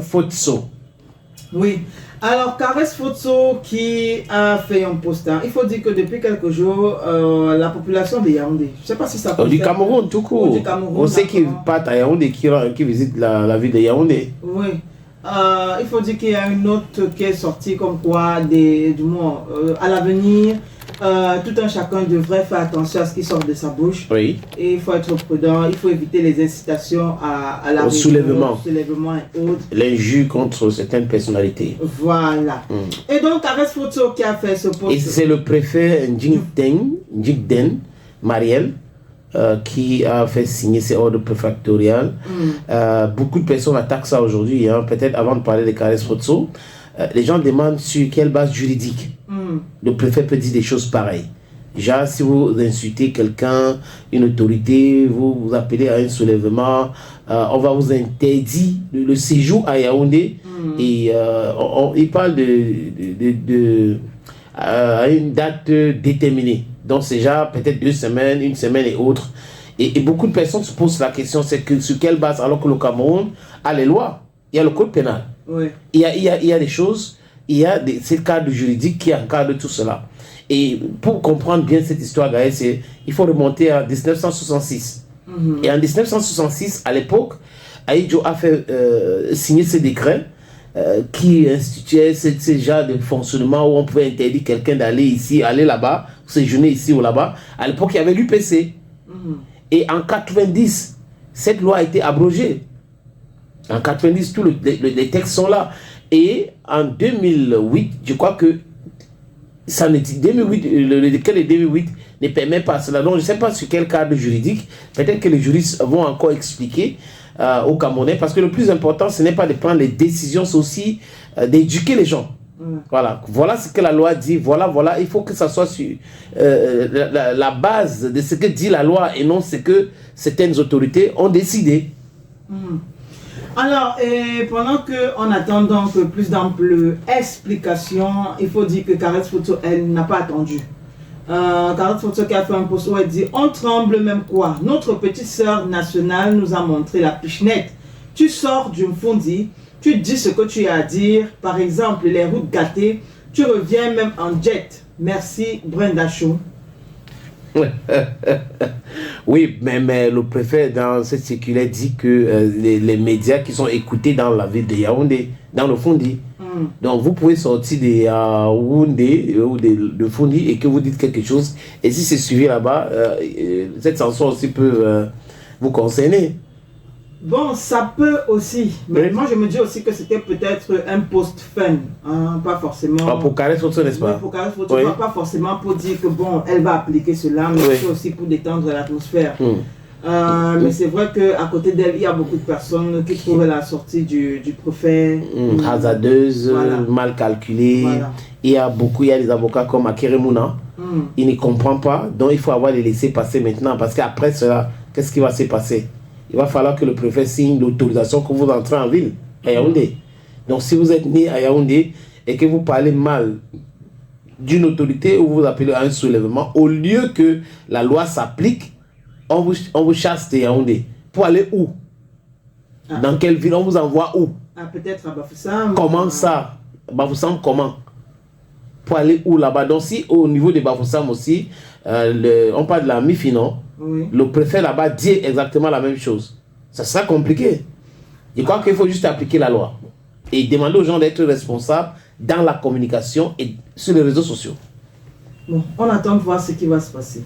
Fotso. Oui. Alors, Caresse Fotso qui a fait un post. Il faut dire que depuis quelques jours, la population de Yaoundé, je ne sais pas si ça Du Cameroun, tout court. On sait qu'ils partent à Yaoundé, qui visitent la ville de Yaoundé. Oui. Il faut dire qu'il y a une note qui est sortie comme quoi, du moins, à l'avenir, tout un chacun devrait faire attention à ce qui sort de sa bouche. Oui. Et il faut être prudent, il faut éviter les incitations au soulèvement et autres. L'injure contre certaines personnalités. Voilà. Et donc, Caresse Fotso qui a fait ce post. Et c'est le préfet Njigden Mariel qui a fait signer ces ordres préfectorales. Beaucoup de personnes attaquent ça aujourd'hui. Peut-être avant de parler de Caresse Fotso, les gens demandent sur quelle base juridique le préfet peut dire des choses pareilles. Déjà, si vous insultez quelqu'un, une autorité, vous appelez à un soulèvement, on va vous interdire le séjour à Yaoundé. Et il parle à une date déterminée. Donc, c'est déjà peut-être 2 semaines, 1 semaine et autres. Et beaucoup de personnes se posent la question, c'est que sur quelle base, alors que le Cameroun a les lois, il y a le code pénal. Oui. Il y a des choses, il y a ces cadres juridiques qui encadrent tout cela. Et pour comprendre bien cette histoire, Gaël, il faut remonter à 1966. Et en 1966, à l'époque, Aïdjo a fait signer ce décret qui instituait ce genre de fonctionnement où on pouvait interdire quelqu'un d'aller ici, aller là-bas, séjourner ici ou là-bas. À l'époque, il y avait l'UPC. Et en 90, cette loi a été abrogée. En 90, tous les textes sont là. Et en 2008, je crois que ça ne dit 2008, le décret de 2008 ne permet pas cela. Donc, je ne sais pas sur quel cadre juridique. Peut-être que les juristes vont encore expliquer aux Camerounais. Parce que le plus important, ce n'est pas de prendre les décisions, c'est aussi d'éduquer les gens. Voilà ce que la loi dit. Voilà. Il faut que ça soit sur la base de ce que dit la loi et non ce que certaines autorités ont décidé. Alors, pendant qu'on attend donc plus d'amples explications, il faut dire que Caresse Fotso, elle n'a pas attendu. Caresse Fotso qui a fait un post où elle dit « On tremble même quoi? Notre petite sœur nationale nous a montré la pichenette. Tu sors du Mfundi, tu dis ce que tu as à dire, par exemple les routes gâtées, tu reviens même en jet. Merci Brenda Chou. » Oui, mais le préfet dans cette circulaire dit que les médias qui sont écoutés dans la ville de Yaoundé, dans le Fundi. Donc vous pouvez sortir de Yaoundé ou de Fundi et que vous dites quelque chose. Et si c'est suivi là-bas, cette sanction aussi peut vous concerner. Bon, ça peut aussi. Mais moi, je me dis aussi que c'était peut-être un post fun. Pas forcément. Pour Caresse Fotso, n'est-ce pas? Pour Caresse Fotso, pas forcément pour dire que bon, elle va appliquer cela, mais c'est aussi pour détendre l'atmosphère. Mais c'est vrai qu'à côté d'elle, il y a beaucoup de personnes qui trouvent la sortie du préfet hasardeuse, mal calculée. Il y a des avocats comme Akere Mouna. Il ne comprend pas, donc il faut avoir les laisser passer maintenant. Parce qu'après cela, qu'est-ce qui va se passer? Il va falloir que le préfet signe l'autorisation que vous entrez en ville, à Yaoundé. Donc si vous êtes né à Yaoundé et que vous parlez mal d'une autorité ou vous appelez à un soulèvement, au lieu que la loi s'applique, on vous chasse de Yaoundé. Pour aller où? Dans quelle ville? On vous envoie où? Peut-être à Bafoussam. Comment ça? Bafoussam comment? Pour aller où là-bas? Donc si au niveau de Bafoussam aussi, on parle de la MIFI, non? Le préfet là-bas dit exactement la même chose. Ça sera compliqué. Je crois qu'il faut juste appliquer la loi et demander aux gens d'être responsables dans la communication et sur les réseaux sociaux. Bon, on attend de voir ce qui va se passer.